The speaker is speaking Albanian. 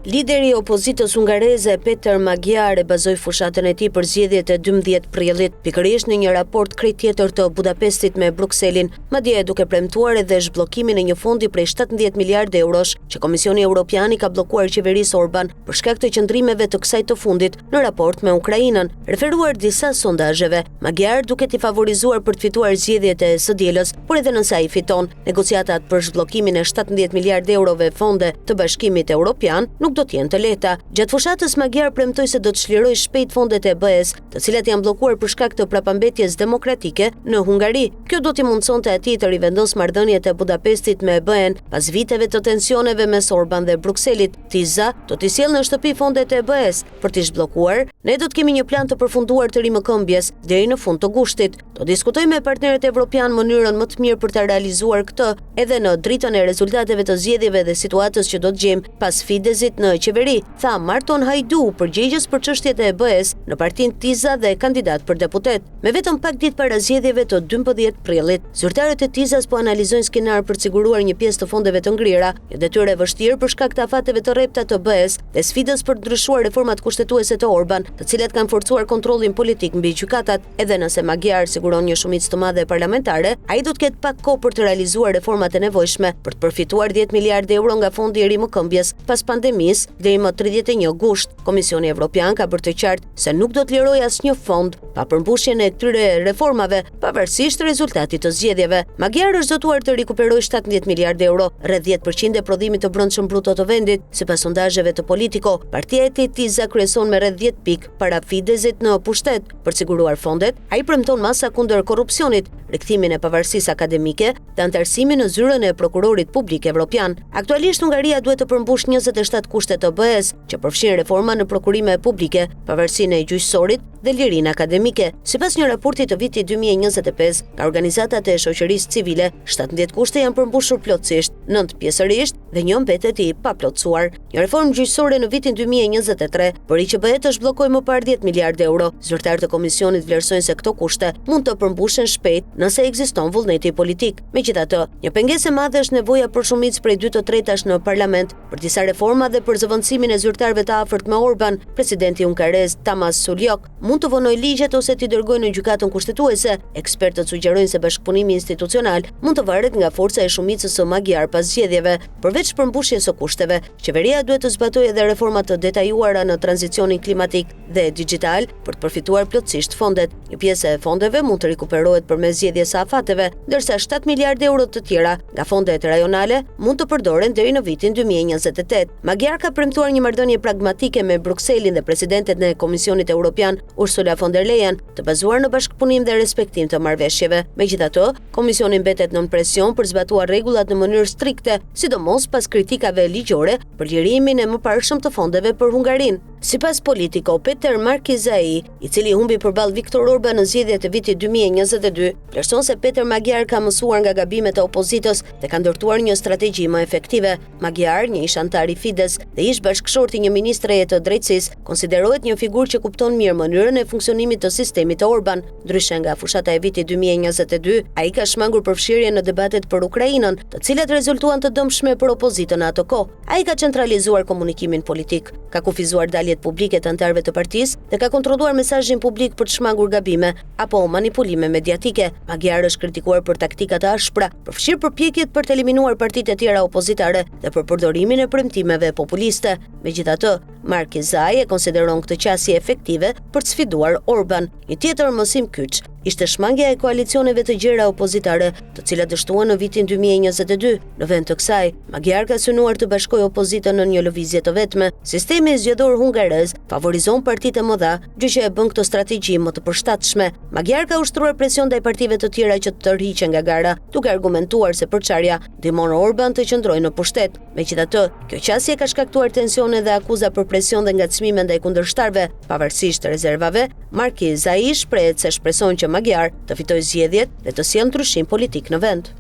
Lideri i opozitës hungareze Peter Magyar e bazoi fushatën e tij për zgjedhjet e 12 prillit, pikërisht në një raport krejt tjetër të Budapestit me Brukselin, madje duke premtuar edhe zhbllokimin e një fondi prej 17 miliardë eurosh që Komisioni Evropian i ka bllokuar qeverisë Orban për shkak të qëndrimeve të kësaj të fundit në raport me Ukrainën. Referuar disa sondazheve, Magyar duket i favorizuar për të fituar zgjedhjet e së dielës, por edhe nëse ai fiton, negociatat për zhbllokimin e 17 miliardë eurove fonde të Bashkimit Evropian nuk do të jenë të lehta. Gjatë fushatës Magyar premtoi se do të çlirojë shpejt fondet e BE-s, të cilat janë bllokuar për shkak të prapambetjes demokratike në Hungari. Kjo do t'i mundsonte atij të rivendos marrëdhëniet e Budapestit me BE-n pas viteve të tensioneve mes Orban dhe Brukselit. TISA do t'i sjellë në shtëpi fondet e BE-s. Për t'i zhbllokuar, ne do të kemi një plan të përfunduar të rimëkëmbjes deri në fund të gushtit. Do diskutojmë me partnerët evropian mënyrën më të mirë për ta realizuar këtë, edhe në dritën e rezultateve të zgjedhjeve dhe situatës që do të gjejmë pas Fideszit në qeveri, tha Marton Hajdu, përgjegjës për çështjet e BE-s në partinë TISA dhe kandidat për deputet. Me vetëm pak ditë para zgjedhjeve të 12 prillit, zyrtarët e TISA-s po analizojnë skenar për të siguruar një pjesë të fondeve të ngrira, një detyrë e vështirë për shkak të afateve të rrepta të BE-s dhe sfidës për të ndryshuar reformat kushtetuese të Orban, të cilat kanë forcuar kontrollin politik mbi gjykatat. Edhe nëse Magyar siguron një shumicë të madhe parlamentare, ai do të ketë pak kohë për të realizuar reformat e nevojshme për të përfituar 10 miliardë euro nga fondi i rimëkëmbjes pas pandemisë deri më 31 gusht. Komisioni Evropian ka bërë të qartë se nuk do të lirojë asnjë fond pa përmbushjen e këtyre reformave, pavarësisht të rezultatit të zgjedhjeve. Magyar është zotuar të rikuperojë 17 miliardë euro, rreth 10% e prodhimit të brendshëm bruto të vendit. Sipas sondazheve të Politico, partia e tij TISA kryeson me rreth 10 pikë para Fideszit në pushtet. Për të siguruar fondet, ai premton masa kundër korrupsionit, rikthimin e pavarësisë akademike dhe antarësimin në zyrën e prokurorit publik evropian. Aktualisht Hungaria duhet të përmbush 27 kushte të BE-s, që përfshin reforma në prokurime publike, pavarësinë e gjyqësorit dhe lirinë akademike. Sipas një raporti të vitit 2025 nga organizatat e shoqërisë civile, 17 kushte janë përmbushur plotësisht, 9 pjesërisht dhe 1 mbetet i paplotësuar. Një reformë gjyqësore në vitin 2023 bëri që BE të zhbllokojë më parë 10 miliardë euro. Zyrtarët e komisionit vlerësojnë se këto kushte mund të përmbushen shpejt nëse ekziston vullneti politik. Megjithatë, një pengesë e madhe është nevoja për shumicë prej 2/3 në parlament për disa reforma dhe për zëvendësimin e zyrtarëve të afërt me Orban. Presidenti hungarez Tamás Sullyok mund të vonojë ligjet ose t'i dërgojë në gjykatën kushtetuese. Ekspertët sugjerojnë se bashkëpunimi institucional mund të varet nga forca e shumicës së Magyar pas zgjedhjeve. Përveç përmbushjes së kushteve, qeveria duhet të zbatojë edhe reforma të detajuara në tranzicionin klimatik dhe digjital për të përfituar plotësisht fondet. Një pjesë e fondeve mund të rikuperohet përmes zgjedhjes së afateve, ndërsa 7 miliardë euro të tjera nga fondet rajonale mund të përdoren deri në vitin 2028. Magyar ka premtuar një marrëdhënie pragmatike me Brukselin dhe presidentet e Komisionit Evropian Ursula von der Leyen, të bazuar në bashkëpunim dhe respektim të marrëveshjeve. Megjithatë, Komisioni mbetet nën presion për zbatuar rregullat në mënyrë strikte, sidomos pas kritikave ligjore për lirimin e mëparshëm të fondeve për Hungarinë. Sipas Politico, Peter Markizai, i cili humbi përballë Viktor Orban në zgjedhjet e vitit 2022, vlerëson se Peter Magyar ka mësuar nga gabimet e opozitës dhe ka ndërtuar një strategji më efektive. Magyar, një ish antar i Fidesz dhe ish bashkëshorti një ministreje të drejtësisë, konsiderohet një figurë që kupton mirë mënyrën e funksionimit të sistemit të Orban. Ndryshe nga fushata e vitit 2022, ai ka shmangur përfshirjen në debatet për Ukrainën, të cilat rezultuan të dëmshme për opozitën në ato kohë. Ai ka centralizuar komunikimin politik, ka kufizuar daljet publike të antarëve të partisë dhe ka kontrolluar mesazhin publik për të shmangur gabime apo manipulime mediatike. Magyar është kritikuar për taktika të ashpra, përfshirë përpjekjet për të eliminuar partitë e tjera opozitare dhe për përdorimin e premtimeve populiste. Megjithatë, Markizai e konsideron këtë qasje efektive për të sfiduar Orban. Një tjetër mësim kyç ishte shmangja e koalicioneve të gjera opozitare, të cilat dështuan në vitin 2022. Në vend të kësaj, Magyar ka synuar të bashkojë opozitën në një lëvizje të vetme. Sistemi zgjedhor hungarez favorizon partitë e mëdha, gjë që e bën këtë strategji më të përshtatshme. Magyar ka ushtruar presion ndaj partive të tjera që të tërhiqen nga gara, duke argumentuar se përçarja ndihmon Orban të qëndrojë në pushtet. Megjithatë, kjo qasje ka shkaktuar tensione dhe akuza për presion dhe ngacmime ndaj kundërshtarëve. Pavarësisht rezervave, Markizai shprehet se shpreson që Magyar të fitojë zgjedhjet dhe të sjellë ndryshim politik në vend.